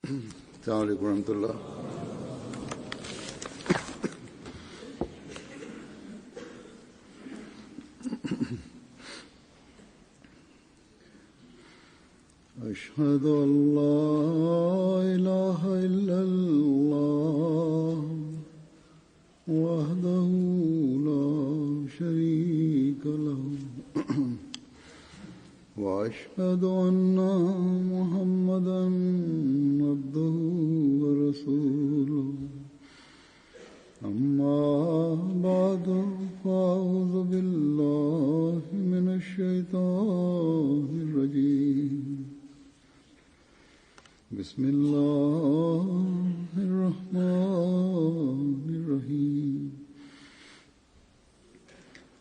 السلام عليكم ورحمة الله. أشهد أن لا إله إلا الله وحده لا شريك له وأشهد أن محمدا عبده ورسوله أما بعد فأعوذ بالله من الشيطان الرجيم بسم الله الرحمن الرحيم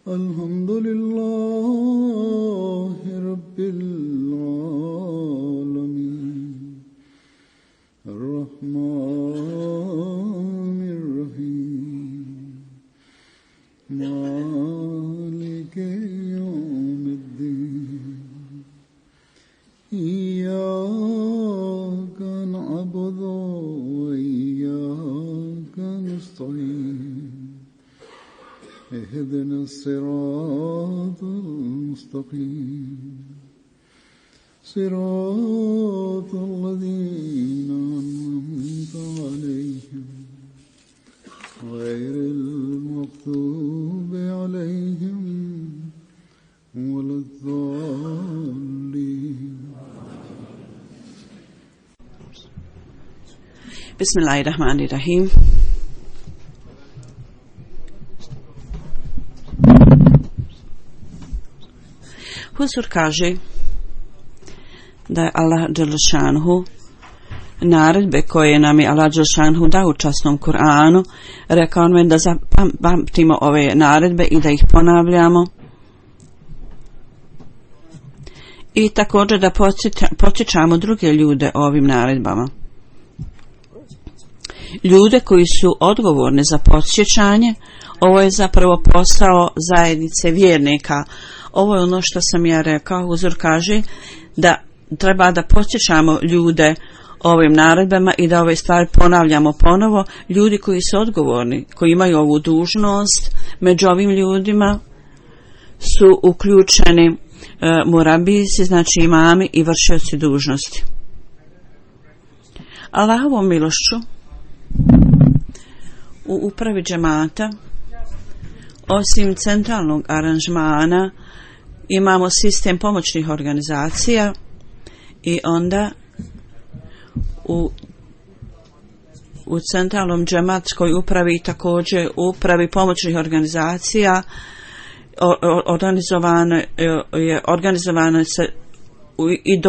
الحمد لله رب العالمين الرحمن الرحيم مالك يوم الدين إياك نعبد وإياك نستعين اهدنا الصراط المستقيم صراط الذين أنعمت عليهم غير المغضوب عليهم ولا الضالين. Bismillahirrahmanirrahim. Huzur kaže da je Allah dželešanhu naredbe koje nam je Allah dželešanhu dao u časnom Kur'anu, rekao nam je da zapamtimo ove naredbe i da ih ponavljamo i također da podsjećamo druge ljude o ovim naredbama. Ljude koji su odgovorni za podsjećanje, ovo je zapravo posao zajednice vjernika. Ovo je ono što sam ja rekao. Huzur kaže da treba da podsjećamo ljude ovim naredbama i da ove stvari ponavljamo ponovo. Ljudi koji su odgovorni, koji imaju ovu dužnost, među ovim ljudima su uključeni murabisi, znači imami i vršioci dužnosti. Allahovom milošću u upravi džemata, osim centralnog aranžmana, imamo sistem pomoćnih organizacija i onda u centralnom džematskoj upravi također upravi pomoćnih organizacija organizovano se i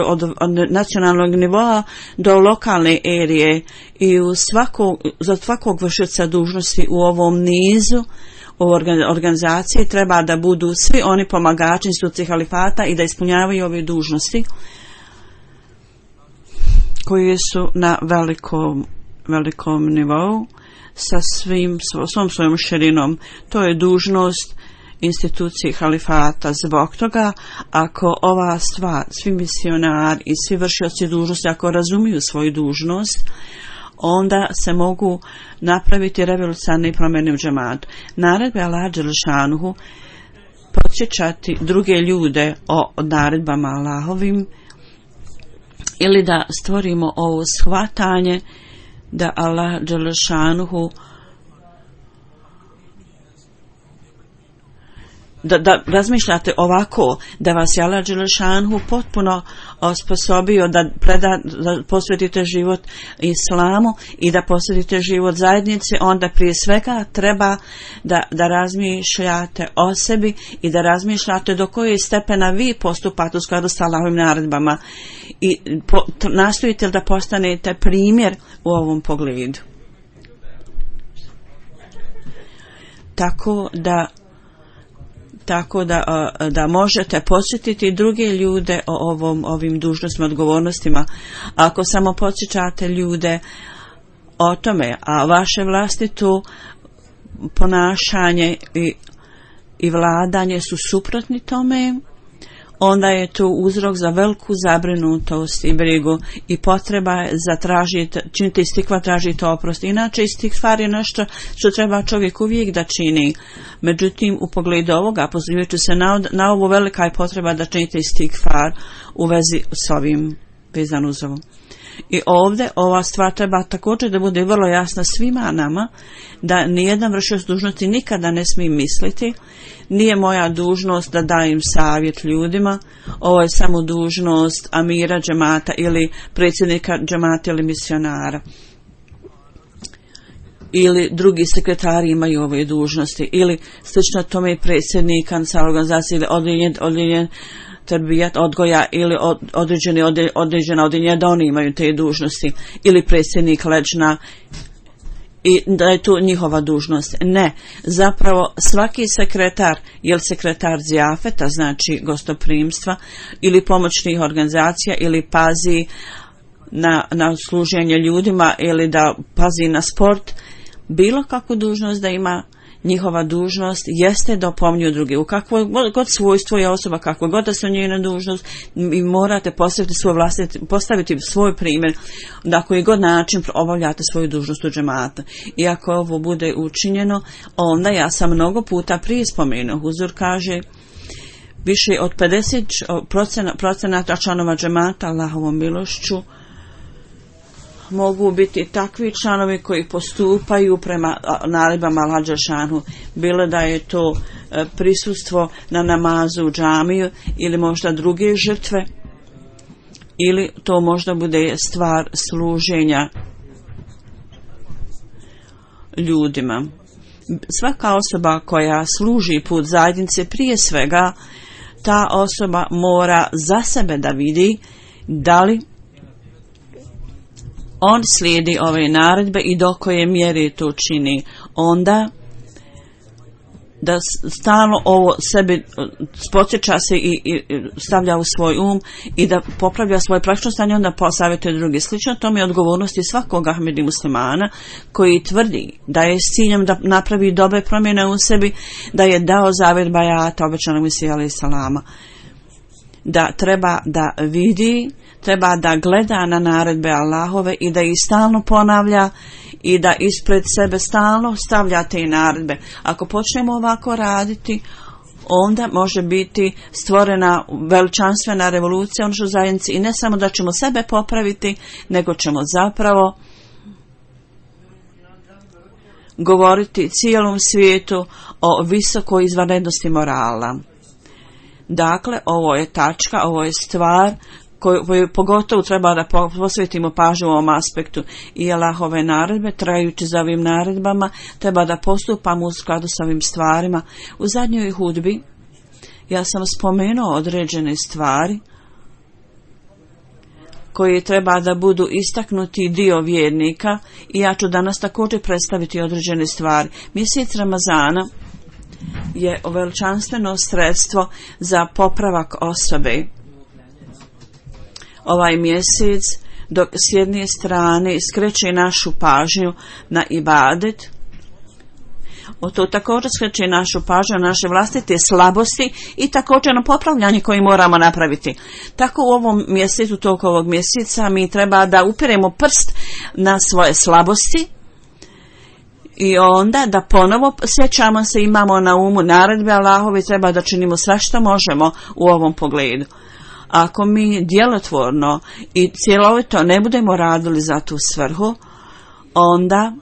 od nacionalnog nivoa do lokalne erije i za svakog vršioca dužnosti u ovom nizu organizacije treba da budu svi oni pomagači institucije halifata i da ispunjavaju ove dužnosti koje su na velikom nivou sa svom svojom širinom. To je dužnost institucije halifata. Zbog toga, ako ova stvar, svi misionari i svi vršioci dužnosti, ako razumiju svoju dužnost, onda se mogu napraviti revolucionarne promjene u džematu. Naredbe Allah dželešanuhu podsjećati druge ljude o naredbama Allahovim ili da stvorimo ovo shvatanje da Allah dželešanuhu da razmišljate ovako, da vas je Allah dželešanuhu potpuno osposobio da posvetite život islamu i da posvetite život zajednici, onda prije svega treba da razmišljate o sebi i da razmišljate do koje stepena vi postupate u skladu sa Allahovim naredbama i nastojite da postanete primjer u ovom pogledu. Tako da možete podsjetiti druge ljude o ovim dužnostima, odgovornostima. Ako samo podsjećate ljude o tome, a vaše vlastito ponašanje i vladanje su suprotni tome, onda je to uzrok za veliku zabrinutost i brigu i potreba za činiti istikvar, tražiti oprost. Inače, istikvar je nešto što treba čovjek uvijek da čini. Međutim, u pogledu ovoga, pozivajući se na ovo, velika je potreba da činite istikvar u vezi s ovim, vezano uz ovo. I ovdje ova stvar treba također da bude vrlo jasna svima nama, da nijedan vršioc dužnosti nikada ne smije misliti: nije moja dužnost da dajem savjet ljudima, ovo je samo dužnost amira džemata ili predsjednika džemata ili misionara. Ili drugi sekretari imaju ove dužnosti, ili slično tome i predsjednik kancelar organizacije ili odjeljen terbijat odgoja ili određena odjeljenja da oni imaju te dužnosti, ili predsjednik leđna i da je to njihova dužnost. Ne, zapravo svaki sekretar, jel sekretar zjafeta, znači gostoprimstva, ili pomoćnih organizacija, ili pazi na služenje ljudima, ili da pazi na sport, bilo kakvu dužnost da ima, njihova dužnost jeste da opominju druge. U kakvo god svojstvo je osoba, kakvo god da su njena dužnost, i morate postaviti svoj primjer na koji god način obavljate svoju dužnost u džemata. I ako ovo bude učinjeno, onda ja sam mnogo puta prije spomenuo, Huzur kaže, više od 50% članova džemata Allahovom milošću mogu biti takvi članovi koji postupaju prema naredbama Allaha dželešanu, bilo da je to prisustvo na namazu u džamiju ili možda druge žrtve, ili to možda bude stvar služenja ljudima. Svaka osoba koja služi put zajednice, prije svega ta osoba mora za sebe da vidi da li on slijedi ove naredbe i do koje mjere to čini. Onda da stalno ovo sebi podsjeća se i stavlja u svoj i da popravlja svoje praktično stanje, onda posavjetuje drugi. Slično tome je odgovornosti svakog Ahmedi muslimana koji tvrdi da je s ciljem da napravi dobre promjene u sebi, da je dao zavjet bajata obećanog Mesija alejhi selama, da treba da vidi, treba da gleda na naredbe Allahove i da ih stalno ponavlja i da ispred sebe stalno stavlja te naredbe. Ako počnemo ovako raditi, onda može biti stvorena veličanstvena revolucija u našoj zajednici, i ne samo da ćemo sebe popraviti, nego ćemo zapravo govoriti cijelom svijetu o visokoj izvanrednosti morala. Dakle, ovo je tačka, ovo je stvar koju pogotovo treba da posvetimo pažnju u ovom aspektu. I Allahove naredbe, trajući za ovim naredbama, treba da postupamo u skladu sa ovim stvarima. U zadnjoj hudbi ja sam spomenuo određene stvari koji treba da budu istaknuti dio vjernika, i ja ću danas također predstaviti određene stvari. Mjesec Ramazana je veličanstveno sredstvo za popravak osobe. Ovaj mjesec, dok s jedne strane skreće našu pažnju na ibadet, to također skreće našu pažnju na naše vlastite slabosti i također na popravljanje koje moramo napraviti. Tako u ovom mjesecu, toliko ovog mjeseca, mi treba da upiremo prst na svoje slabosti i onda da ponovo sjećamo se, imamo na umu naredbe Allahove, treba da činimo sve što možemo u ovom pogledu. Ako mi djelotvorno i cjelovito ne budemo radili za tu svrhu, onda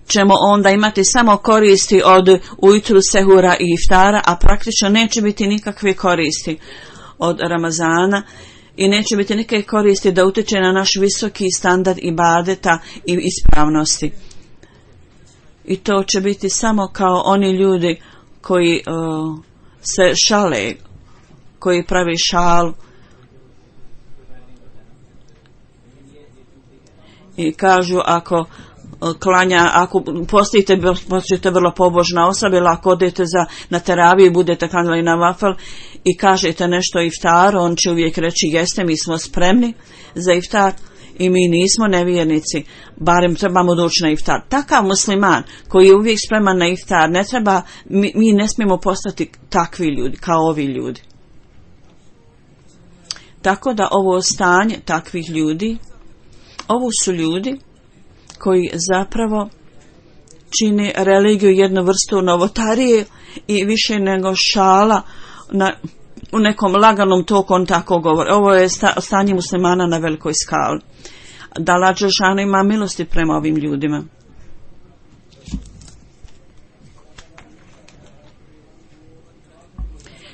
ćemo imati samo koristi od ujutru, sehura i iftara, a praktično neće biti nikakve koristi od Ramazana i neće biti nikakve koristi da utječe na naš visoki standard ibadeta i ispravnosti. I to će biti samo kao oni ljudi koji se šale, koji pravi šalu i kažu ako postite vrlo pobožna osoba, ili ako odete na teraviju i budete klanjali na vafel i kažete nešto iftar, on će uvijek reći jeste, mi smo spremni za iftar. i mi nismo nevjernici, barem trebamo doći na iftar. Takav musliman koji je uvijek spreman na iftar, ne treba, mi ne smijemo postati takvi ljudi, kao ovi ljudi. Tako da ovo stanje takvih ljudi, ovo su ljudi koji zapravo čini religiju jednu vrstu novotarije i više nego šala u nekom laganom toku on tako govori. Ovo je stanje muslimana na velikoj skali. Da Allah dželešanu ima milosti prema ovim ljudima.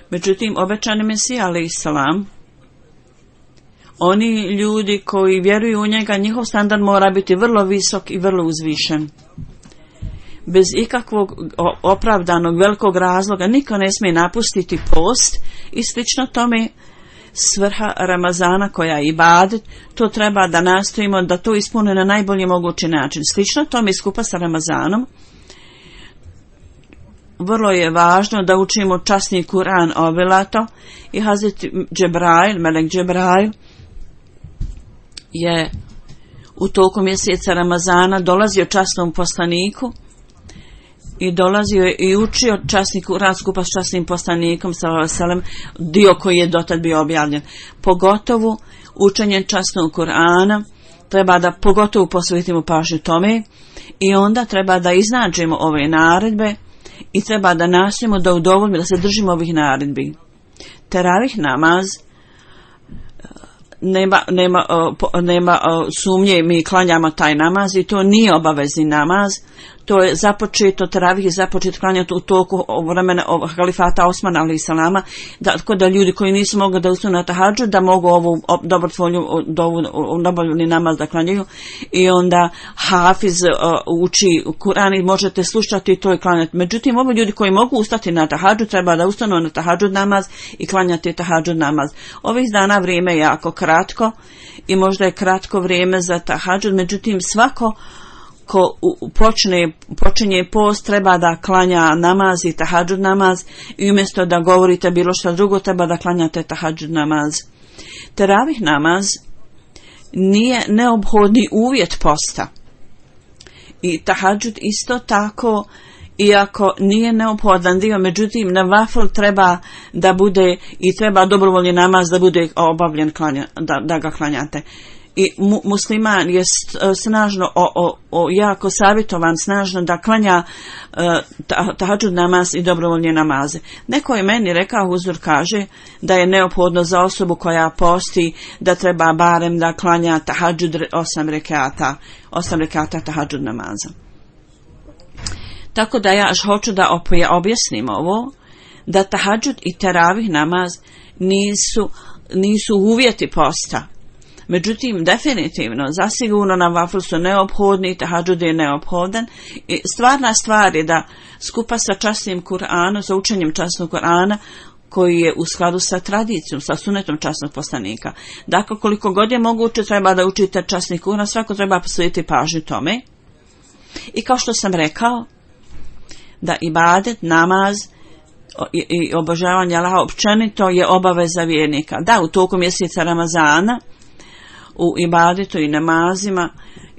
Međutim, obećani Mesija alejhi selam, oni ljudi koji vjeruju u njega, njihov standard mora biti vrlo visok i vrlo uzvišen. Bez ikakvog opravdanog velikog razloga niko ne smije napustiti post i slično tome svrha Ramazana koja je ibadet, to treba da nastojimo da to ispune na najbolji mogući način. Slično tome skupa sa Ramazanom vrlo je važno da učimo časni Kur'an obilato i Hazreti Džebrail, melek Džebrail je u toku mjeseca Ramazana dolazio časnom poslaniku i dolazio je i učio časni Kur'an skupa s časnim poslanikom sallallahu alejhi ve sellem, dio koji je dotad bio objavljen. Pogotovo učenje časnog Kur'ana treba da pogotovo posvetimo pažnju tome i onda treba da iznađemo ove naredbe i treba da nastojimo da udovoljimo, da se držimo ovih naredbi. Teravih namaz nema sumnje, mi klanjamo taj namaz i to nije obavezni namaz. To je započeto, teravih je započet klanjati u toku vremena halifata Osmana alejhi selama, tako da ljudi koji nisu mogli da ustanu na tahadžud, da mogu ovu dobrotvornu nabavljeni namaz da klanjaju i onda hafiz uči Kur'an i možete slušati to i klanjati. Međutim, ovi ljudi koji mogu ustati na tahadžud treba da ustanu na tahadžud namaz i klanjati tahadžud namaz. Ovih dana vrijeme je jako kratko i možda je kratko vrijeme za tahadžud, međutim svako ko počinje post treba da klanja namaz i tahadžud namaz i umjesto da govorite bilo što drugo treba da klanjate tahadžud namaz. Teravih namaz nije neophodni uvjet posta i tahadžud isto tako, iako nije neophodan dio, međutim na vafl treba da bude i treba dobrovoljni namaz da bude obavljen da ga klanjate. I musliman je snažno jako savjetovan snažno da klanja tahadžud namaz i dobrovoljne namaze. Neko je meni rekao, Huzur kaže da je neophodno za osobu koja posti da treba barem da klanja tahadžud 8 rekata tahadžud namaza. Tako da ja hoću da objasnim ovo, da tahadžud i teravih namaz nisu uvjeti posta. Međutim, definitivno, zasigurno na vaflu su neophodni, tahadžud je neophodan i stvarna stvar je da skupa sa časnim Kur'anom, sa učenjem časnog Kur'ana, koji je u skladu sa tradicijom, sa sunetom časnog poslanika. Dakle, koliko god je moguće, treba da učite časni Kur'an, svako treba posvetiti pažnju tome. I kao što sam rekao, da ibadet, namaz i obožavanje Allaha općenito je obaveza vjernika. Da, u toku mjeseca Ramazana u ibadetu i namazima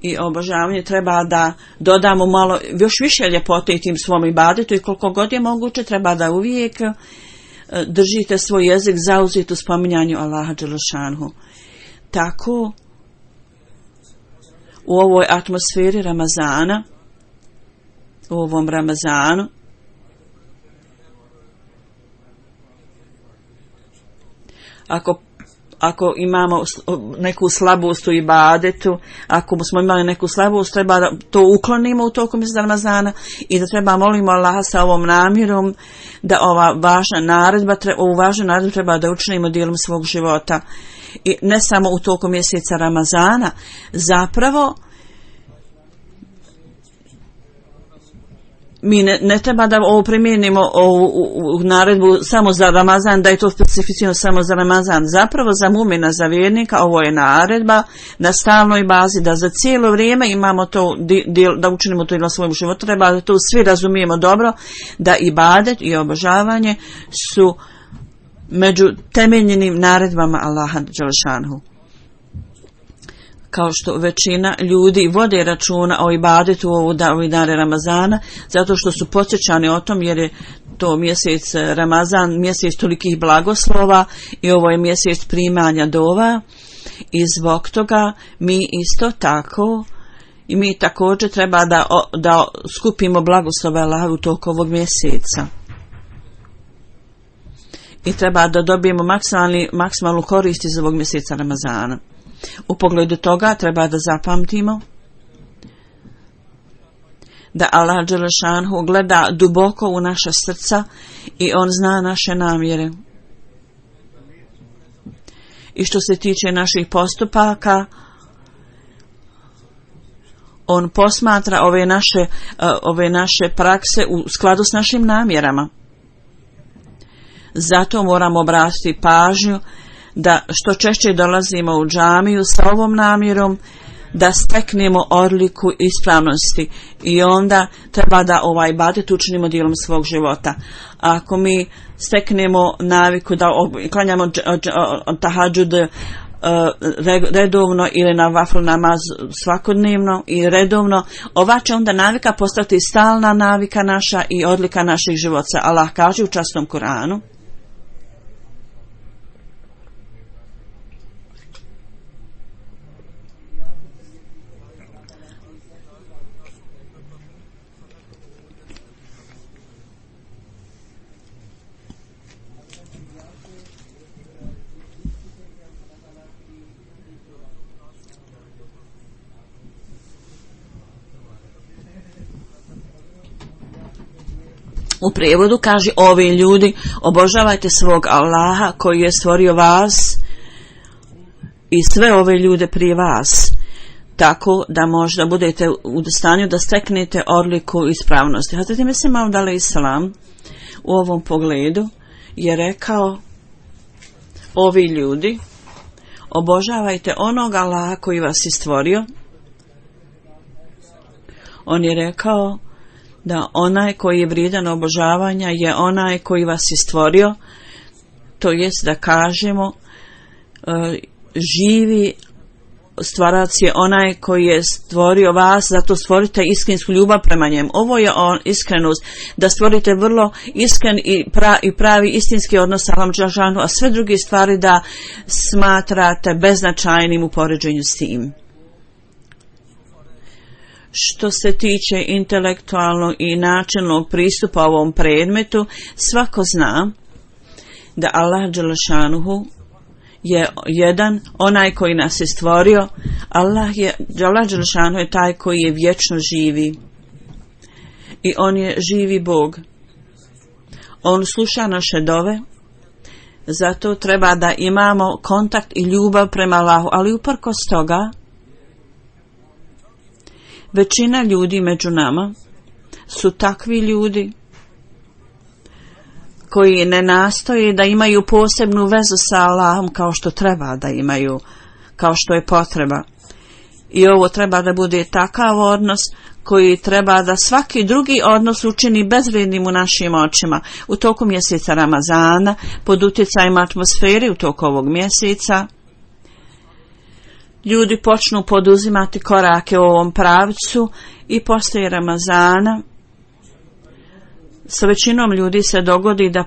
i obožavanju treba da dodamo malo još više ljepote i tim svom ibadetu i koliko god je moguće treba da uvijek držite svoj jezik zauzet u spominjanju Allaha dželešanhu. Tako u ovoj atmosferi Ramazana, u ovom Ramazanu, ako imamo neku slabost u ibadetu, ako smo imali neku slabost, treba da to uklonimo u toku mjeseca Ramazana i da treba molimo Allaha sa ovom namjerom da ovu važnu naredbu treba da učinimo dijelom svog života. I ne samo u toku mjeseca Ramazana, zapravo mi ne treba da ovo primijenimo u naredbu samo za Ramazan, da je to specifično samo za Ramazan. Zapravo za mumina, za vjernika, ovo je naredba na stalnoj bazi, da za cijelo vrijeme imamo to, da učinimo to i na svojem životu. Treba da to svi razumijemo dobro, da ibadet i obožavanje su među temeljnim naredbama Allaha dželešanhu. kao što većina ljudi vode računa o ibadetu ovih dana Ramazana, zato što su podsjećani o tom, jer je to mjesec Ramazan, mjesec tolikih blagoslova i ovo je mjesec primanja dova, i zbog toga mi isto tako i mi također treba da skupimo blagoslove Allaha u toku ovog mjeseca. I treba da dobijemo maksimalnu korist iz ovog mjeseca Ramazana. U pogledu toga treba da zapamtimo da Allah dželešanhu gleda duboko u naša srca i on zna naše namjere. I što se tiče naših postupaka, on posmatra ove naše prakse u skladu s našim namjerama. Zato moramo obratiti pažnju da što češće dolazimo u džamiju sa ovom namjerom, da steknemo odliku ispravnosti i onda treba da ovaj ibadet učinimo dijelom svog života. Ako mi steknemo naviku da klanjamo tahadžud redovno ili na vafl namaz svakodnevno i redovno, ova će onda navika postati stalna navika naša i odlika naših života. Allah kaže u časnom Kuranu: u prijevodu kaže: ovi ljudi, obožavajte svog Allaha koji je stvorio vas i sve ove ljude prije vas, tako da možda budete u stanju da steknete odliku ispravnosti. Hazreti Mesih Maud alejselam u ovom pogledu je rekao: ovi ljudi, obožavajte onog Allaha koji vas je stvorio. On je rekao da onaj koji je vrijedan obožavanja je onaj koji vas je stvorio, to jest da kažemo živi stvarac je onaj koji je stvorio vas, zato stvorite iskrensku ljubav prema njemu. Ovo je iskrenost, da stvorite vrlo iskren i pravi istinski odnos sa Allahom dželešanu, a sve druge stvari da smatrate beznačajnim u poređenju s tim. Što se tiče intelektualnog i načelnog pristupa ovom predmetu, svako zna da Allah dželešanuhu je jedan, onaj koji nas je stvorio. Allah dželešanuhu je taj koji je vječno živi i on je živi Bog. On sluša naše dove, zato treba da imamo kontakt i ljubav prema Allahu, ali uprkos toga većina ljudi među nama su takvi ljudi koji ne nastoje da imaju posebnu vezu sa Allahom kao što treba da imaju, kao što je potreba. I ovo treba da bude takav odnos koji treba da svaki drugi odnos učini bezvrijednim u našim očima. U toku mjeseca Ramazana, pod utjecajem atmosfere u toku ovog mjeseca, ljudi počnu poduzimati korake u ovom pravcu i poslije Ramazana sa većinom ljudi se dogodi da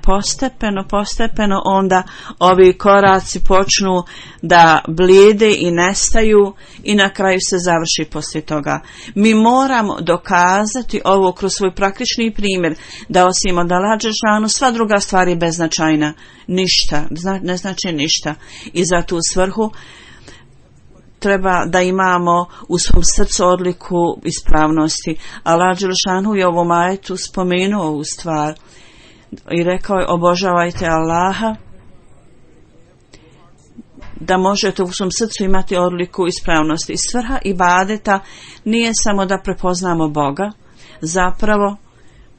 postepeno onda ovi koraci počnu da blijede i nestaju i na kraju se završi poslije toga. Mi moramo dokazati ovo kroz svoj praktični primjer, da osim od Allaha dželešanu sva druga stvar je beznačajna, ništa, ne znači ništa, i za tu svrhu treba da imamo u svom srcu odliku ispravnosti. Allah dželešanu je u ovom ajetu spomenuo ovu stvar i rekao je: obožavajte Allaha, da možete u svom srcu imati odliku ispravnosti. I svrha ibadeta nije samo da prepoznamo Boga, zapravo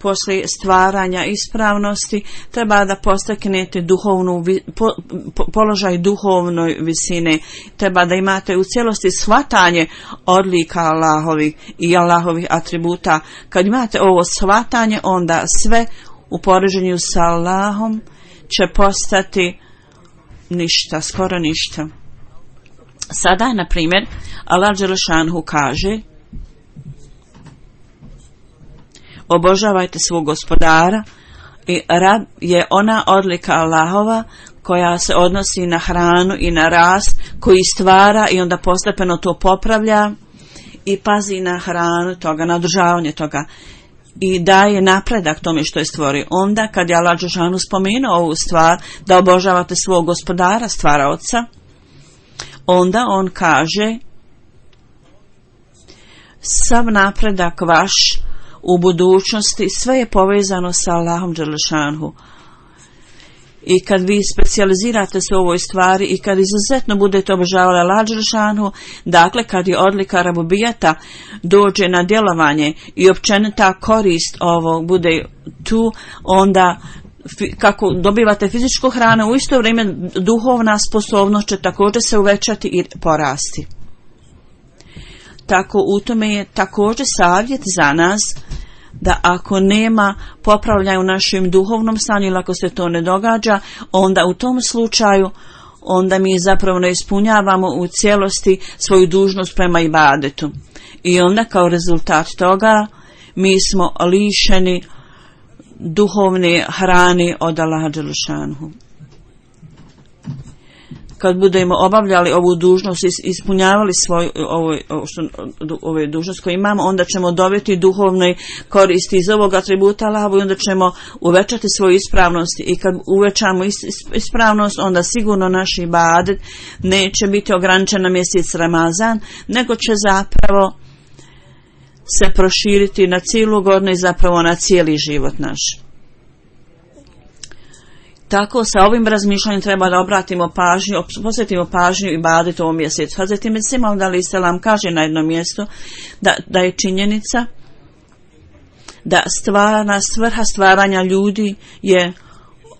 poslije stvaranja ispravnosti treba da posteknete položaj duhovnoj visine, treba da imate u cijelosti shvatanje odlika Allahovih i Allahovih atributa. Kad imate ovo shvatanje, onda sve u poređenju sa Allahom će postati ništa, skoro ništa. Sada, na primjer, Allah Đelešanhu kaže: obožavajte svog gospodara, i rab je ona odlika Allahova koja se odnosi na hranu i na rast, koji stvara i onda postepeno to popravlja i pazi na hranu toga, na održavanje toga i daje napredak tome što je stvorio. Onda kad je Allah Đelešanu spomenuo ovu stvar, da obožavate svog gospodara, stvaraoca, onda on kaže: sav napredak vaš u budućnosti, sve je povezano sa Allahom Đelešanhu. I kad vi specijalizirate se u ovoj stvari i kad izuzetno budete obožavali Allah Đelešanhu, dakle kad je odlika rabubijata dođe na djelovanje i općenita korist ovog bude tu, onda kako dobivate fizičku hranu, u isto vrijeme duhovna sposobnost će također se uvećati i porasti. Tako u tome je također savjet za nas da ako nema popravljanja u našem duhovnom stanju ili ako se to ne događa, onda u tom slučaju onda mi zapravo ne ispunjavamo u cijelosti svoju dužnost prema ibadetu. I onda kao rezultat toga mi smo lišeni duhovne hrane od Allaha Đelešanhu. Kad budemo obavljali ovu dužnost i ispunjavali ove dužnost koje imamo, onda ćemo dobiti duhovne koristi iz ovog atributa Allaha i onda ćemo uvećati svoju ispravnost. I kad uvećamo ispravnost, onda sigurno naš ibadet neće biti ograničen na mjesec Ramazan, nego će zapravo se proširiti na cijelu godinu i zapravo na cijeli život naš. Tako sa ovim razmišljanjem treba da obratimo pažnju, posvetimo pažnju ibadetu ovom mjesecu. Hazreti Mesih Maud alejhi selam kaže na jednom mjestu da je činjenica da svrha stvaranja ljudi je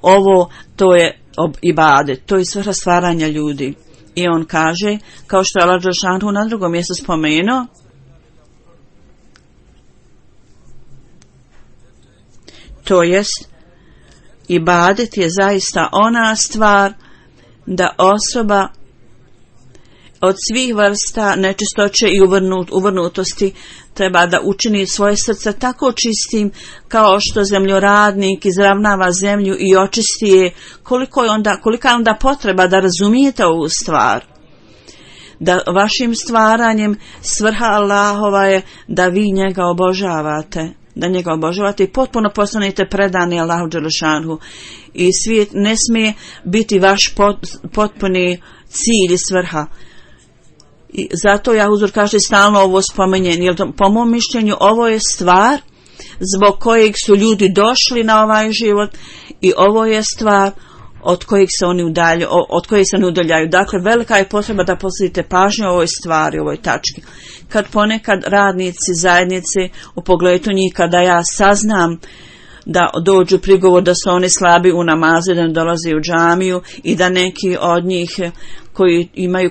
ovo, to je ibadet, to je svrha stvaranja ljudi. I on kaže, kao što je Allah Đelešanu na drugom mjestu spomenuo, to jest ibadet je zaista ona stvar da osoba od svih vrsta nečistoće i uvrnutosti treba da učini svoje srce tako čistim kao što zemljoradnik izravnava zemlju i očisti je. Kolika je onda potreba da razumijete ovu stvar? Da vašim stvaranjem svrha Allahova je da vi njega obožavate. Da njega obožavate i potpuno postanete predani Allahu Đelešanhu. I svijet ne smije biti vaš potpuni cilj i svrha. I zato Jahuzur kaže stalno ovo spomenjen, jer po mom mišljenju ovo je stvar zbog kojeg su ljudi došli na ovaj život i ovo je stvar od kojeg se oni udaljaju. Dakle, velika je potreba da posvetite pažnju o ovoj stvari, o ovoj tački. Kad ponekad radnici zajednice u pogledu njih, kada ja saznam da dođu prigovor da su oni slabi u namazu, da ne dolaze u džamiju i da neki od njih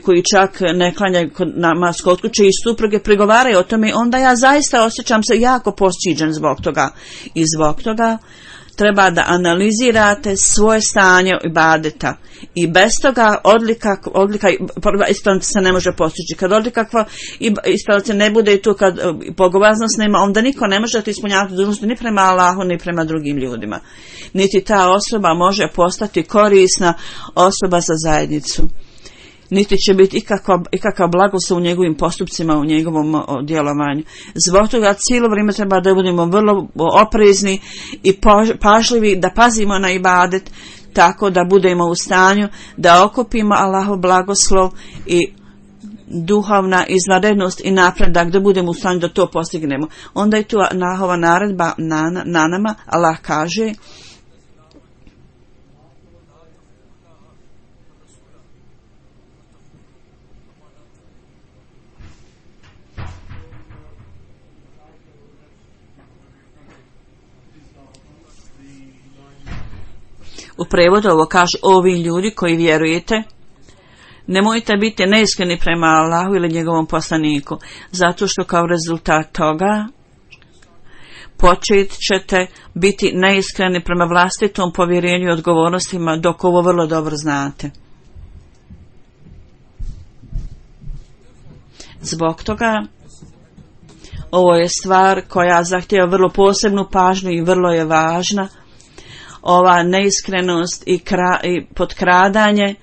koji čak ne klanjaju namaz kod kuće i supruge prigovaraju o tome, onda ja zaista osjećam se jako posćiđen zbog toga. I zbog toga treba da analizirate svoje stanje ibadeta. I bez toga odlika ispravnost se ne može postići. Kad odlika ispravnost ne bude i tu, kad bogobojaznost nema, onda niko ne može ispunjavati dužnosti ni prema Allahu, ni prema drugim ljudima. Niti ta osoba može postati korisna osoba za zajednicu. Niti će biti ikakav blagoslov u njegovim postupcima, u njegovom djelovanju. Zbog toga cijelo vrijeme treba da budemo vrlo oprezni i pažljivi, da pazimo na ibadet, tako da budemo u stanju da okupimo Allahov blagoslov i duhovna izvanrednost i napredak, da budemo u stanju da to postignemo. Onda je tu Allahova naredba na nama. Allah kaže: u prevodu ovo kaže: ovi ljudi koji vjerujete, nemojte biti neiskreni prema Allahu ili njegovom poslaniku, zato što kao rezultat toga počet ćete biti neiskreni prema vlastitom povjerenju i odgovornostima, dok ovo vrlo dobro znate. Zbog toga ovo je stvar koja zahtijeva vrlo posebnu pažnju i vrlo je važna. Ova neiskrenost i potkradanje,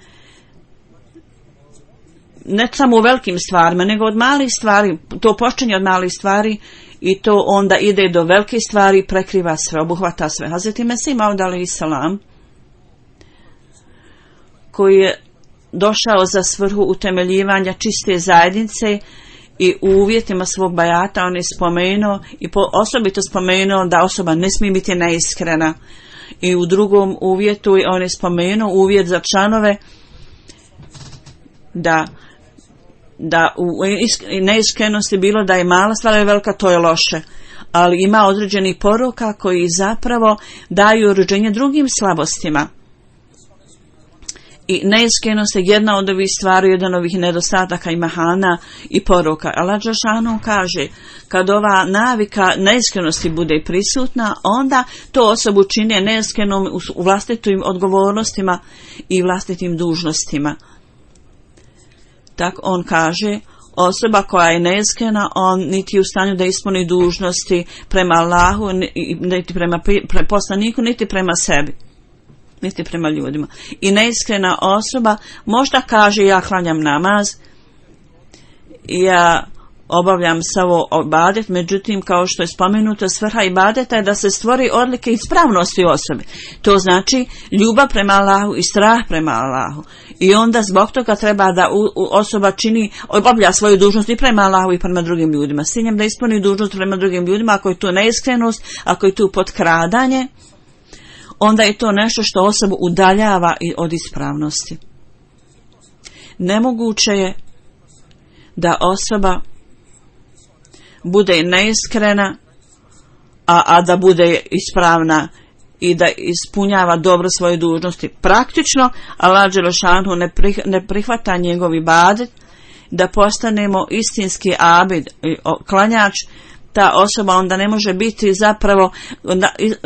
ne samo u velikim stvarima, nego od malih stvari, to počinje od malih stvari i to onda ide do velikih stvari, prekriva sve, obuhvata sve. Hazreti Mesih Maud alejhi selam, koji je došao za svrhu utemeljivanja čiste zajednice i u uvjetima svog bajata, on je spomenuo i osobito spomenuo da osoba ne smije biti neiskrena. I u drugom uvjetu on je spomenuo uvjet za članove da u neiskrenosti bilo da je mala stvar ili velika, to je loše. Ali ima određeni poruka koji zapravo daju rođenje drugim slabostima. I neiskrenost je jedna od ovih stvari, jedan od ovih nedostataka i mahana i poruka. Allah dželešanu kaže, kad ova navika neiskrenosti bude prisutna, onda to osobu čini neiskrenom u vlastitim odgovornostima i vlastitim dužnostima. Tak on kaže, osoba koja je neiskrena, on niti je u stanju da ispuni dužnosti prema Allahu, niti prema poslaniku, niti prema sebi, niti prema ljudima. I neiskrena osoba možda kaže, ja klanjam namaz, ja obavljam samo ibadet, međutim, kao što je spomenuto, svrha ibadeta je da se stvori odlike ispravnosti osobe. To znači ljubav prema Allahu i strah prema Allahu. I onda zbog toga treba da osoba obavlja svoju dužnost i prema Allahu i prema drugim ljudima. S ciljem da ispuni dužnost prema drugim ljudima, ako je tu neiskrenost, ako je tu potkradanje, onda je to nešto što osobu udaljava od ispravnosti. Nemoguće je da osoba bude neiskrena, a da bude ispravna i da ispunjava dobro svoje dužnosti. Praktično, Allah dželešanu ne prihvata njegov ibadet, da postanemo istinski abid, klanjač. Ta osoba onda ne može biti zapravo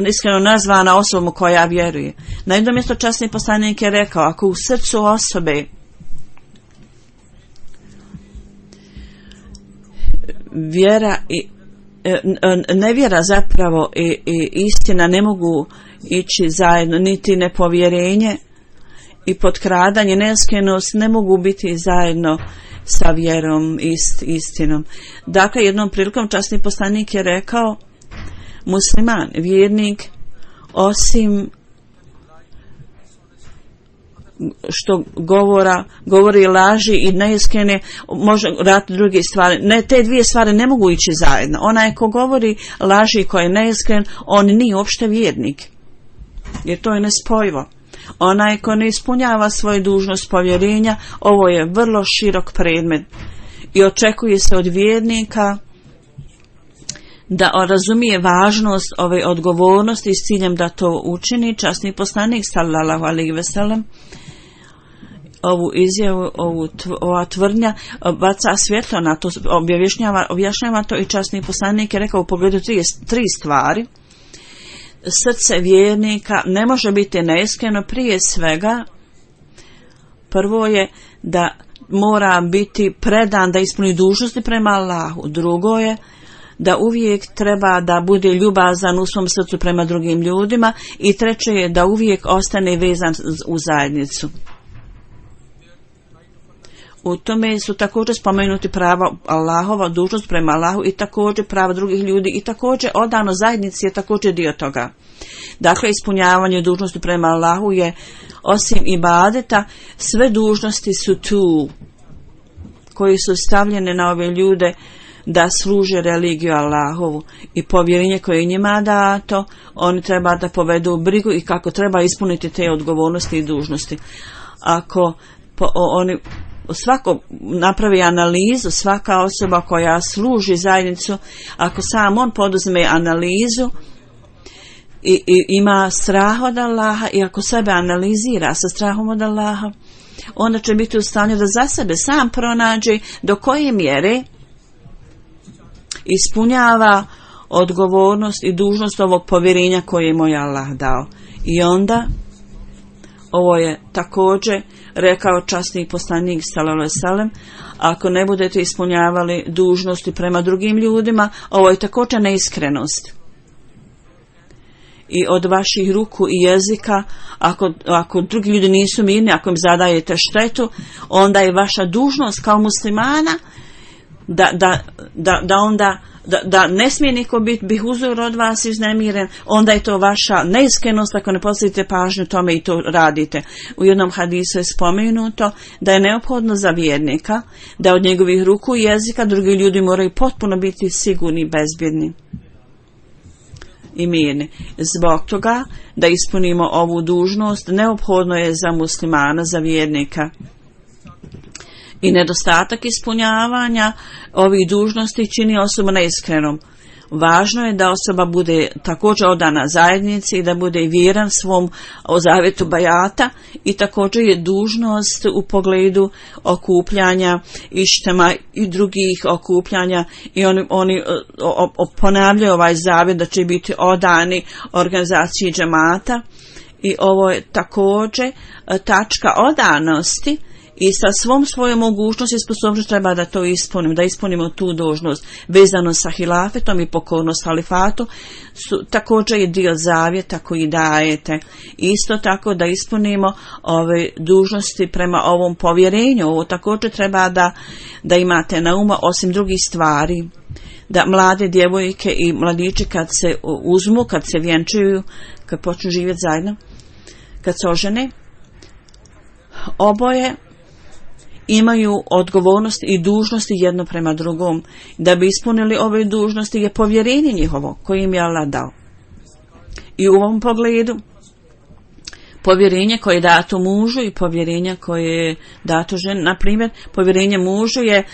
iskreno nazvana osobom koja vjeruje. Na jednom mjestu časni poslanik je rekao, ako u srcu osobe vjera i nevjera zapravo i istina ne mogu ići zajedno, niti nepovjerenje i potkradanje, neiskrenost ne mogu biti zajedno sa vjerom i istinom. Dakle, jednom prilikom časni poslanik je rekao, musliman, vjernik, osim što govori laži i neiskrene, može raditi druge stvari. Ne, te dvije stvari ne mogu ići zajedno. Onaj ko govori laži i ko je neiskren, on nije uopšte vjernik, jer to je nespojivo. Onaj ko ne ispunjava svoju dužnost povjerenja, ovo je vrlo širok predmet i očekuje se od vjernika da razumije važnost ove odgovornosti s ciljem da to učini. Časni poslanik sallallahu alejhi ve sellem ovu izjavu, ova tvrdnja baca svjetlo na to, objašnjava to i časni poslanik je rekao u pogledu tri stvari. Srce vjernika ne može biti neiskreno, prije svega prvo je da mora biti predan da ispuni dužnosti prema Allahu, drugo je da uvijek treba da bude ljubazan u svom srcu prema drugim ljudima i treće je da uvijek ostane vezan u zajednicu. U tome su također spomenuti prava Allahova, dužnost prema Allahu i također prava drugih ljudi i također odano zajednici je također dio toga. Dakle, ispunjavanje dužnosti prema Allahu je osim ibadeta, sve dužnosti su tu koji su stavljene na ove ljude da služe religiju Allahovu i povjerenje koje je njima dato, oni treba da povedu brigu i kako treba ispuniti te odgovornosti i dužnosti. Ako oni svako napravi analizu, svaka osoba koja služi zajednicu, ako sam on poduzme analizu i ima strah od Allaha i ako sebe analizira sa strahom od Allaha, onda će biti u stanju da za sebe sam pronađe do koje mjere ispunjava odgovornost i dužnost ovog povjerenja koje je moj Allah dao. I onda Ovo je također rekao časni poslanik sallallahu alejhi ve sellem, ako ne budete ispunjavali dužnosti prema drugim ljudima, ovo je također neiskrenost. I od vaših ruku i jezika, ako drugi ljudi nisu mirni, ako im zadajete štetu, onda je vaša dužnost kao muslimana da ne smije niko biti uzor od vas iznemiren, onda je to vaša neiskrenost ako ne posvetite pažnju tome i to radite. U jednom hadisu je spomenuto da je neophodno za vjernika da od njegovih ruku i jezika drugi ljudi moraju potpuno biti sigurni i bezbjedni i mirni. Zbog toga da ispunimo ovu dužnost neophodno je za muslimana, za vjernika. I nedostatak ispunjavanja ovih dužnosti čini osobu neiskrenom. Važno je da osoba bude također odana zajednici i da bude vjeran svom zavjetu bajata, i također je dužnost u pogledu okupljanja ištema i drugih okupljanja, i oni ponavljaju ovaj zavjet da će biti odani organizaciji džemata, i ovo je također tačka odanosti. I sa svom svojom mogućnosti i sposobnošću treba da to ispunimo, da ispunimo tu dužnost. Vezano sa hilafetom i pokornost halifatu također je dio zavjeta koji dajete. Isto tako da ispunimo ove dužnosti prema ovom povjerenju. Ovo također treba da imate na umu, osim drugih stvari. Da mlade djevojke i mladići kad se uzmu, kad se vjenčuju, kad počnu živjeti zajedno, kad se ožene, oboje imaju odgovornost i dužnosti jedno prema drugom. Da bi ispunili ove dužnosti je povjerenje njihovo koje im je Allah dao. I u ovom pogledu povjerenje koje je dato mužu i povjerenje koje je dato ženi. Na primjer, povjerenje mužu je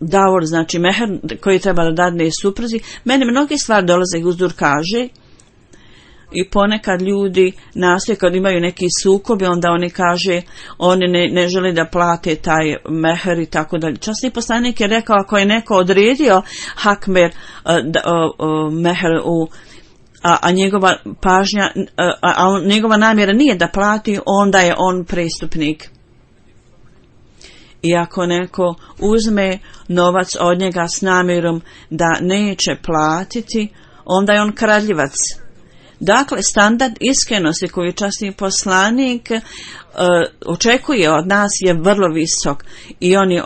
davor, znači meher koji treba da dadne supruzi. Meni mnogi stvari dolaze i uzdur kaže. I ponekad ljudi nastoje kad imaju neki sukob, onda oni kaže oni ne žele da plate taj meher i tako dalje. Časni poslanik je rekao, ako je neko odredio hakmer meher a njegova pažnja, njegova namjera nije da plati, onda je on prestupnik. I ako neko uzme novac od njega s namjerom da neće platiti, onda je on kradljivac. Dakle, standard iskrenosti koju časni poslanik očekuje od nas je vrlo visok, i on je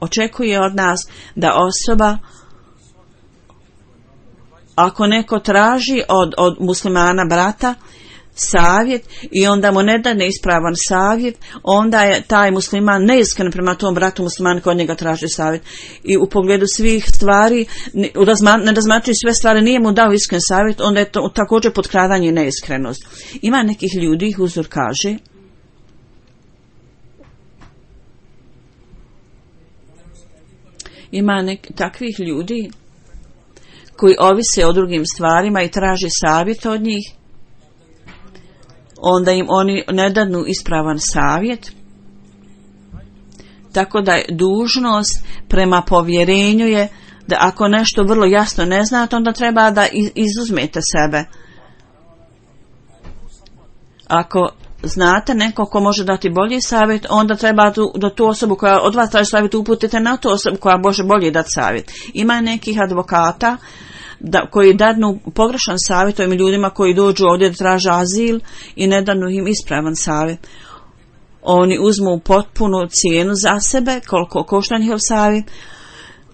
očekuje od nas da osoba, ako neko traži od muslimana brata savjet i onda mu ne da neispravan savjet, onda je taj musliman neiskren prema tom bratu muslimanu koji od njega traži savjet. I u pogledu svih stvari, ne razmatrajući sve stvari, nije mu dao iskren savjet, onda je to također potkradanje i neiskrenost. Ima nekih ljudi, Huzur kaže, takvih ljudi koji ovise o drugim stvarima i traže savjet od njih, onda im oni ne dadnu ispravan savjet. Tako da je dužnost prema povjerenju je da ako nešto vrlo jasno ne znate, onda treba da izuzmete sebe. Ako znate neko ko može dati bolji savjet, onda treba da tu osobu koja od vas traži savjet uputite na tu osobu koja može bolje dati savjet. Ima nekih advokata koji dadnu pogrešan savjet ovim ljudima koji dođu ovdje da traže azil i ne danu im ispravan savjet. Oni uzmu potpunu cijenu za sebe, koliko košta njihov savjet,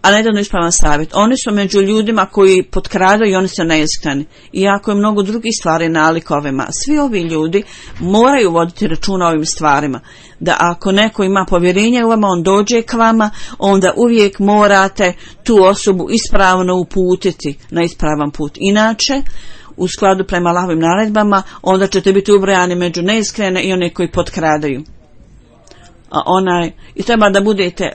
a ne danu ispravan savjet. Oni su među ljudima koji potkradaju i oni su neiskreni. Iako je mnogo drugih stvari nalik ovima. Svi ovi ljudi moraju voditi računa o ovim stvarima. Da ako neko ima povjerenje u vama, on dođe k vama, onda uvijek morate tu osobu ispravno uputiti na ispravan put. Inače, u skladu prema Allahovim naredbama, onda ćete biti ubrojani među neiskrene i one koji potkradaju. I treba da budete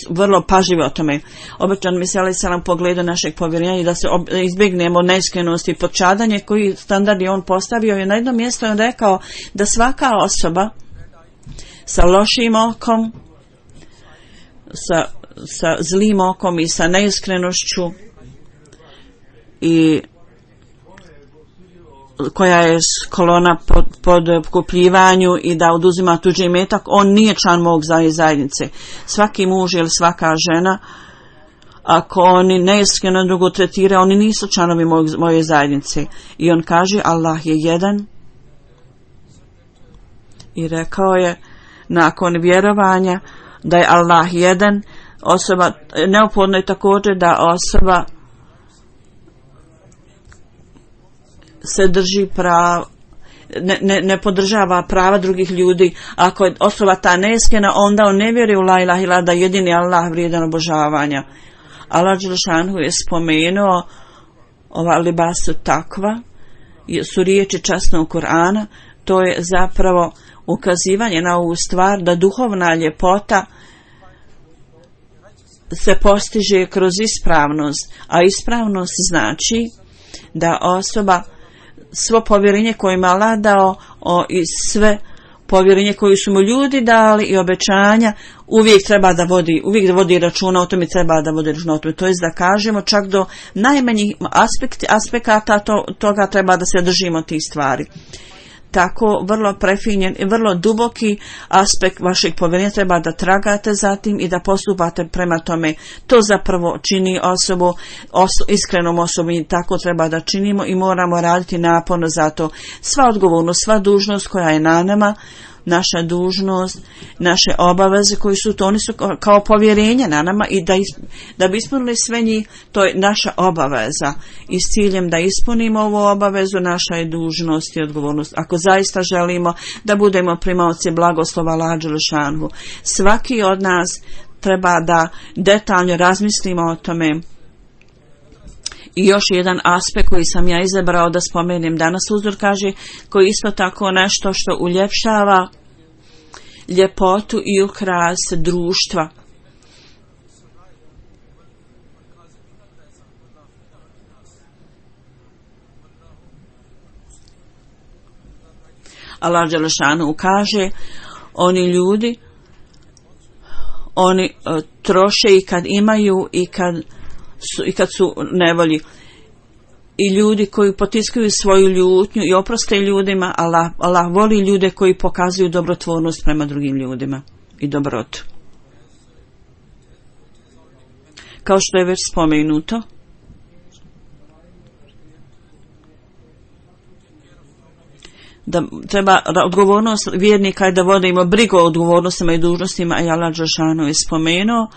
vrlo pažljivi o tome. Obećan mi se alaih salam pogledu našeg povjerenja i da se izbjegnemo neiskrenosti i podčadanje koji standard je on postavio. I na jednom mjestu on rekao da svaka osoba sa lošim okom, sa zlim okom i sa neiskrenošću i koja je kolona pod kupljivanju i da oduzima tuđi imetak, on nije član mog zajednice. Svaki muž ili svaka žena, ako oni neiskreno drugo tretiraju, oni nisu članovi moje zajednice. I on kaže, Allah je jedan. I rekao je, nakon vjerovanja da je Allah jedan, osoba, neophodno je također da osoba se drži ne podržava prava drugih ljudi. Ako je osoba ta neiskrena, onda on ne vjeruje u la ilaha illa, da jedini Allah vrijedan obožavanja. Allah dželešanu je spomenuo ova libasu takva, su riječi časnog Kur'ana. To je zapravo ukazivanje na ovu stvar da duhovna ljepota se postiže kroz ispravnost, a ispravnost znači da osoba svo povjerenje koje ima Allah dao i sve povjerenje koje su mu ljudi dali i obećanja uvijek vodi računa o tome, treba da vodi računa o tome. To je da kažemo čak do najmanjih aspekata toga treba da se držimo tih stvari. Tako vrlo prefinjen i vrlo duboki aspekt vašeg povjerenja treba da tragate za tim i da postupate prema tome. To zapravo čini osobu iskrenom osobom i tako treba da činimo i moramo raditi naporno za to. Sva odgovornost, sva dužnost koja je na nama, naša dužnost, naše obaveze koji su to, oni su kao povjerenje na nama i da bi ispunili sve njih, to je naša obaveza. I s ciljem da ispunimo ovu obavezu, naša je dužnost i odgovornost. Ako zaista želimo da budemo primaoci blagoslova Allaha dželešanu, svaki od nas treba da detaljno razmislimo o tome. I još jedan aspekt koji sam ja izabrao da spomenem danas, uzor kaže, koji isto tako nešto što uljepšava ljepotu i ukras društva. Allah dželešanu kaže, oni ljudi, oni troše i kad imaju i kad su nevolji. I ljudi koji potiskuju svoju ljutnju i oproste ljudima, Allah voli ljude koji pokazuju dobrotvornost prema drugim ljudima i dobrotu. Kao što je već spomenuto, da treba odgovornost vjernika je da vodimo brigu o odgovornostima i dužnostima, i Allah dželešanu je spomenuo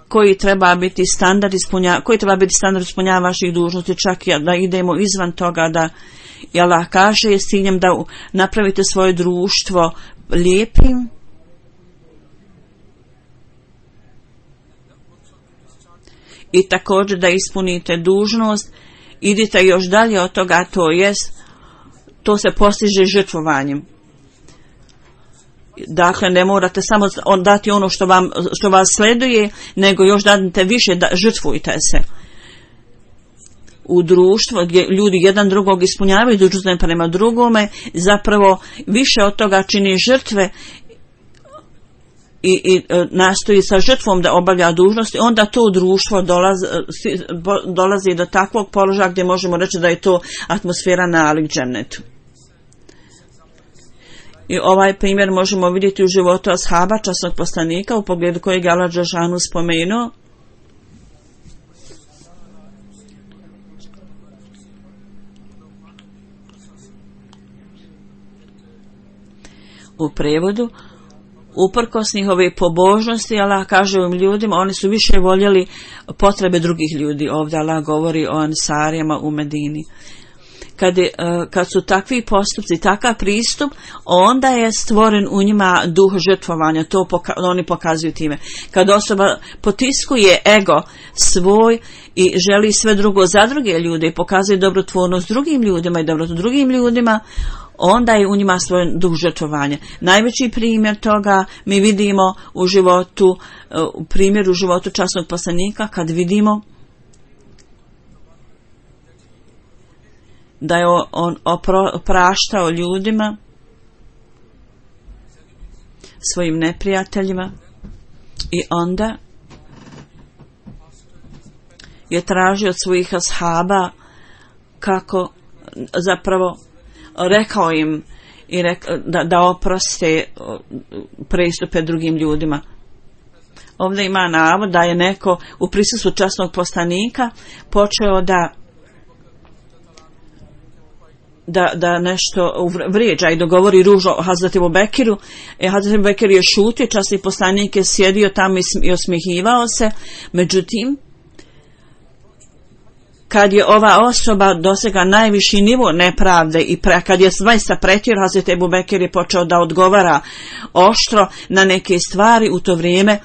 koji treba biti standard ispunjavanja vaših dužnosti, čak da idemo izvan toga, da Allah kaže s ciljem da napravite svoje društvo lijepim i također da ispunite dužnost. Idite još dalje od toga, to se postiže žrtvovanjem. Dakle, ne morate samo dati ono što vas sleduje, nego još dadite više, žrtvujte se. U društvu gdje ljudi jedan drugog ispunjavaju dužnosti prema drugome, zapravo više od toga čini žrtve i nastoji sa žrtvom da obavlja dužnosti, onda to društvo dolazi do takvog položaja gdje možemo reći da je to atmosfera nalik džennetu. I ovaj primjer možemo vidjeti u životu ashaba, časnog poslanika, u pogledu kojeg je Allah dželešanu spomenuo. U prevodu, uprkos njihove pobožnosti, Allah kaže ovim ljudima, oni su više voljeli potrebe drugih ljudi. Ovdje Allah govori o Ansarijama u Medini. Kad su takvi postupci, takav pristup, onda je stvoren u njima duh žrtvovanja, to oni pokazuju time. Kad osoba potiskuje ego svoj i želi sve drugo za druge ljude i pokazuje dobrotvornost drugim ljudima i dobrotu drugim ljudima, onda je u njima stvoren duh žrtvovanja. Najveći primjer toga mi vidimo u primjeru životu časnog poslanika, kad vidimo da je on opraštao ljudima, svojim neprijateljima, i onda je tražio od svojih ashaba kako zapravo rekao im i da oproste prestupe drugim ljudima. Ovdje ima navod da je neko u prisustvu časnog poslanika počeo da nešto vrijeđa i dogovori ružno o Hazreti Ebu Bekiru. Hazreti Ebu Bekir je šutio, časni poslanik je sjedio tamo i osmihivao se. Međutim, kad je ova osoba dosega najviši nivo nepravde i kad je zaista pretjerao, Hazreti Ebu Bekir je počeo da odgovara oštro na neke stvari. U to vrijeme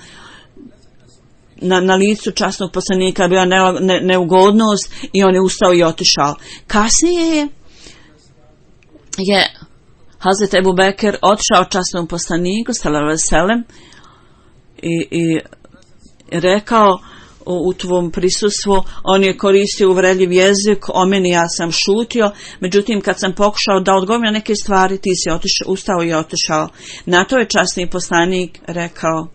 na licu časnog poslanika bila neugodnost i on je ustao i otišao. Kasnije je Hazreti Ebu Bekir otišao časnom poslaniku sallallahu alejhi ve sellem i rekao u tvom prisustvu, on je koristio uvredljiv jezik o meni, ja sam šutio, međutim kad sam pokušao da odgovorim na neke stvari, ti si ustao i otišao. Na to je časni poslanik rekao,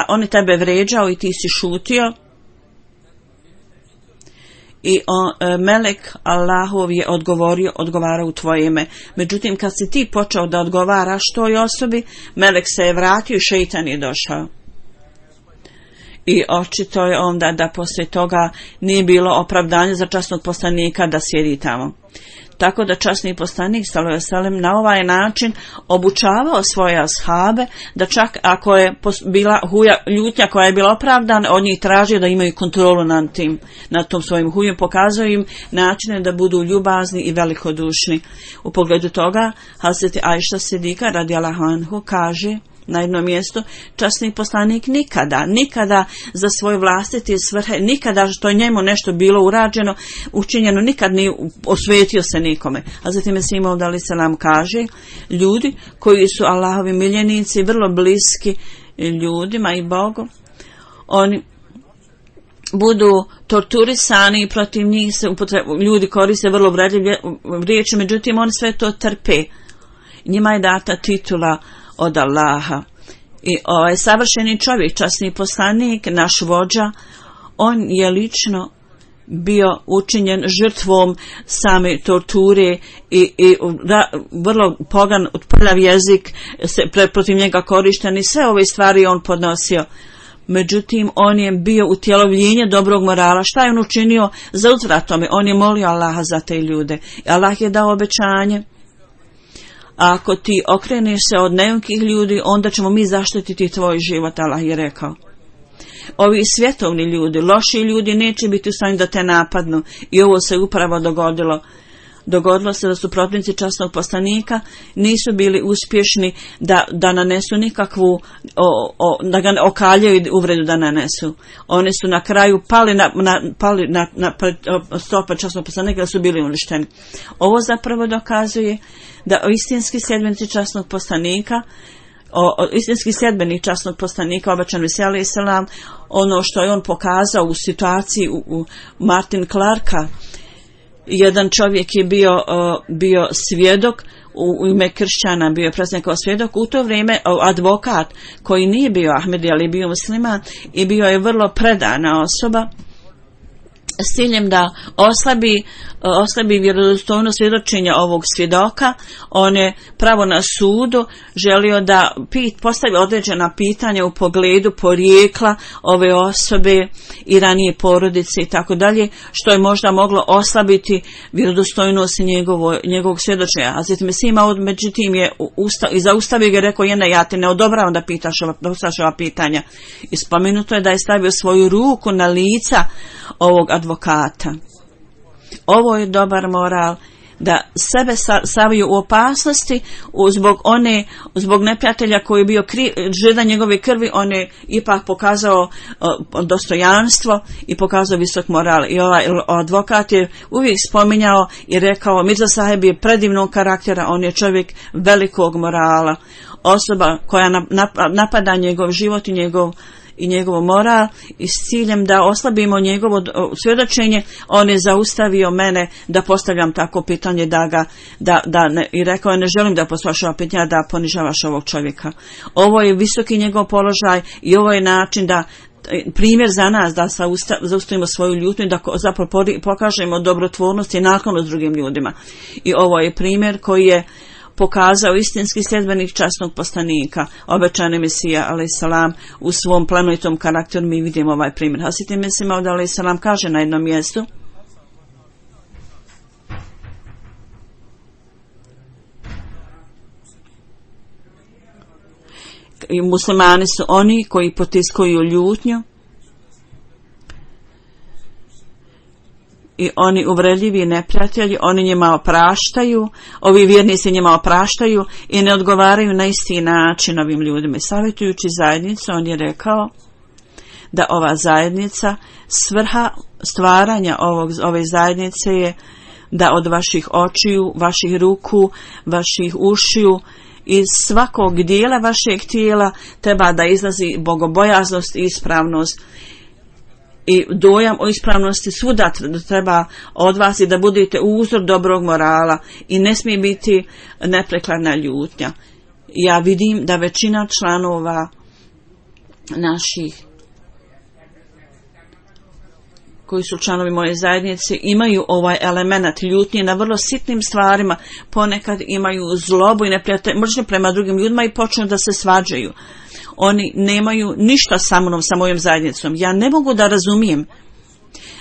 on je tebe vređao i ti si šutio. I melek Allahov je odgovarao u tvoje ime. Međutim, kad si ti počeo da odgovaraš toj osobi, melek se je vratio i šeitan je došao. I očito je onda da poslije toga nije bilo opravdanje za časnog poslanika da sjedi tamo. Tako da časni poslanik sallallahu alejhi ve sellem na ovaj način obučavao svoje ashabe da čak ako je bila ljutnja koja je bila opravdana, od njih tražio da imaju kontrolu nad tom svojim hujem, pokazao im načine da budu ljubazni i velikodušni. U pogledu toga Hazreti Ajša Sidika radijallahu anhu kaže na jednom mjestu, časni poslanik nikada za svoje vlastite svrhe, nikada što je njemu nešto bilo urađeno, učinjeno, nikad nije osvetio se nikome. A zatim Mesih Maud alejhi selam kaže, ljudi koji su Allahovi miljenici, vrlo bliski ljudima i Bogu, oni budu torturisani i protiv njih se ljudi koriste vrlo uvredljive riječi, međutim oni sve to trpe. Njima je data titula od Allaha. I ovaj savršeni čovjek, časni poslanik, naš vođa, on je lično bio učinjen žrtvom same torture i vrlo pogan, prljav jezik se protiv njega korišten i sve ove stvari on podnosio. Međutim, on je bio utjelovljenje dobrog morala. Šta je on učinio za uzvrat tome? On je molio Allaha za te ljude. Allah je dao obećanje. Ako ti okreneš se od nejunkih ljudi, onda ćemo mi zaštititi tvoj život, Allah je rekao. Ovi svjetovni ljudi, loši ljudi neće biti u stanju da te napadnu i ovo se upravo dogodilo. Dogodilo se da su protivnici časnog poslanika nisu bili uspješni da nanesu nikakvu, da ga okaljaju i uvredu da nanesu. Oni su na kraju pali na stopa časnog poslanika da su bili uništeni. Ovo zapravo dokazuje da istinski sljedbenici časnog poslanika, istinski sljedbenik časnog poslanika, obećan Mesih alejhi selam, ono što je on pokazao u situaciji u Martin Clarka, jedan čovjek je bio svjedok u ime kršćana, bio je predstavljen kao svjedok, u to vrijeme advokat koji nije bio Ahmedi, ali bio musliman i bio je vrlo predana osoba s ciljem da oslabi vjerodostojnost svjedočenja ovog svjedoka. On je pravo na sudu želio da postavi određena pitanja u pogledu porijekla ove osobe i ranije porodice i tako dalje, što je možda moglo oslabiti vjerodostojnost njegovog svjedočenja. A zatim Mesih Maud međutim je zaustavio ga i rekao, ja te ne odobravam da postaviš ova pitanja. I spomenuto je da je stavio svoju ruku na lica ovog advokata. Ovo je dobar moral, da sebe stavio u opasnosti zbog neprijatelja koji je bio žedan njegove krvi. On je ipak pokazao dostojanstvo i pokazao visok moral. I ovaj advokat je uvijek spominjao i rekao, Mirza Saheb je predivnog karaktera, on je čovjek velikog morala, osoba koja napada njegov život i njegov moral i s ciljem da oslabimo njegovo svjedočenje, on je zaustavio mene da postavljam tako pitanje i rekao je, ne želim da postavljaš ova pitanja, da ponižavaš ovog čovjeka. Ovo je visoki njegov položaj i ovo je način primjer za nas da zaustavimo svoju ljutnju i da zapravo pokažemo dobrotvornost i naklonost drugim ljudima. I ovo je primjer koji je pokazao istinski sljedbenik časnog poslanika, obećani Mesija alejsalam, u svom plemenitom karakteru. Mi vidimo ovaj primjer. Hazreti Mesih Maud alejsalam kaže na jednom mjestu: i muslimani su oni koji potiskuju ljutnju i oni uvredljivi neprijatelji, oni njima opraštaju, ovi vjernici njima opraštaju i ne odgovaraju na isti način ovim ljudima. Savjetujući zajednicu, on je rekao da ova zajednica, svrha stvaranja ove zajednice je da od vaših očiju, vaših ruku, vaših ušiju, iz svakog dijela vašeg tijela treba da izlazi bogobojaznost i ispravnost. I dojam o ispravnosti svuda treba od vas i da budete uzor dobrog morala i ne smije biti neprekladna ljutnja. Ja vidim da većina članova naših koji su članovi moje zajednice imaju ovaj element ljutnje na vrlo sitnim stvarima, ponekad imaju zlobu i mržnju prema drugim ljudima i počnu da se svađaju. Oni nemaju ništa sa mnom, sa mojom zajednicom. Ja ne mogu da razumijem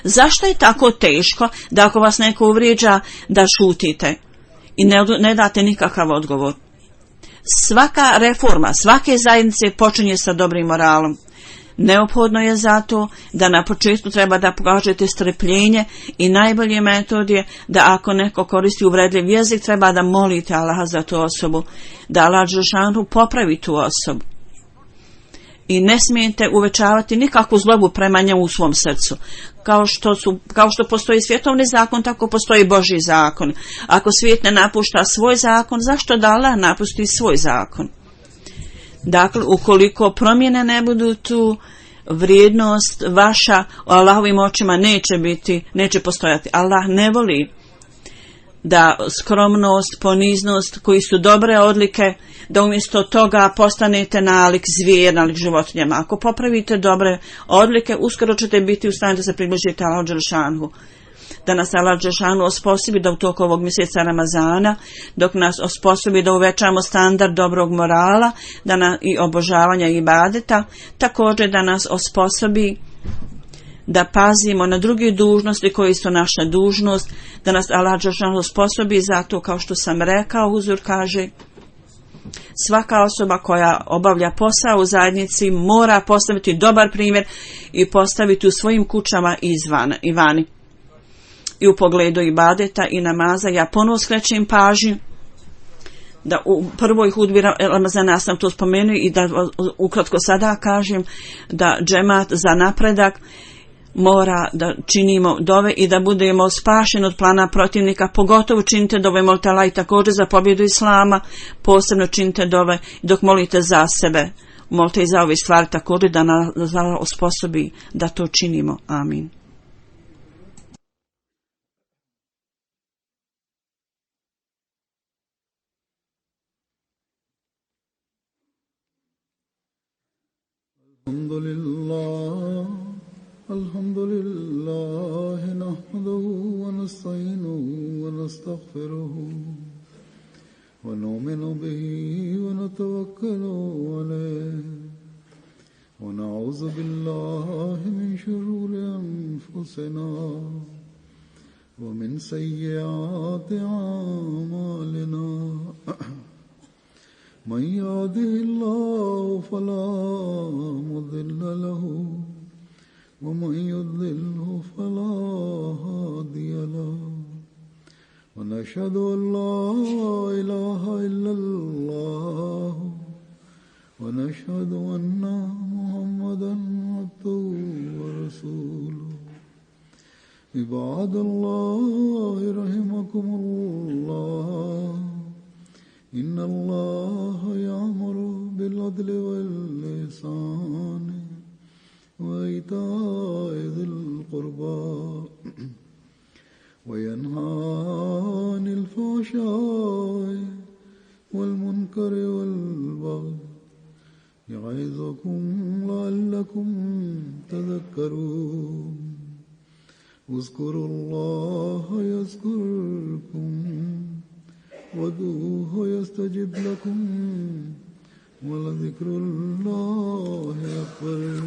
zašto je tako teško da ako vas neko uvrijeđa da šutite i ne date nikakav odgovor. Svaka reforma, svake zajednice počinje sa dobrim moralom. Neophodno je zato da na početku treba da pokažete strpljenje i najbolji metod je da ako neko koristi uvredljiv jezik treba da molite Allaha za tu osobu, da Allah dželešanu popravi tu osobu. I ne smijete uvećavati nikakvu zlobu prema njemu u svom srcu. Kao što postoji svjetovni zakon, tako postoji Božji zakon. Ako svijet ne napušta svoj zakon, zašto da Allah napusti svoj zakon? Dakle, ukoliko promjene ne budu tu, vrijednost vaša u Allahovim očima neće postojati. Allah ne voli da skromnost, poniznost, koji su dobre odlike, da umjesto toga postanete nalik zvijer, nalik životinjama. Ako popravite dobre odlike, uskoro ćete biti u stanju da se približite Allahu dželešanu. Da nas Allah dželešanu osposobi da u toku ovog mjeseca Ramazana, dok nas osposobi da uvećamo standard dobrog morala i obožavanja i ibadeta, također da nas osposobi da pazimo na druge dužnosti koji su naša dužnost, da nas Allah dželešanu osposobi zato, kao što sam rekao, Huzur kaže, svaka osoba koja obavlja posao u zajednici mora postaviti dobar primjer i postaviti u svojim kućama i vani. I u pogledu ibadeta i namaza ja ponovo skrećem pažnju da u prvoj hudbi Ramazana sam to spomenuo i da ukratko sada kažem da džemat za napredak mora da činimo dove i da budemo spašeni od plana protivnika, pogotovo činite dove, molite Allah i također za pobjedu Islama, posebno činite dove dok molite za sebe, molite i za ove stvari također da nas osposobi da to činimo. Amin. الحمد لله نحمده ونستعينه ونستغفره ونؤمن به ونتوكل عليه ونعوذ بالله من شرور أنفسنا ومن سيئات أعمالنا من يهده الله فلا مضل له ومن يضلله فلا هادي له ونشهد أن لا إله إلا الله ونشهد أن محمدا عبده ورسوله عباد الله رحمكم الله إن الله يأمر بالعدل والإحسان وإيتاء ذي القربى وينهى عن الفحشاء والمنكر والبغي يعظكم لعلكم تذكرون اذكروا الله يذكركم وادعوه يستجب لكم ولذكر الله أكبر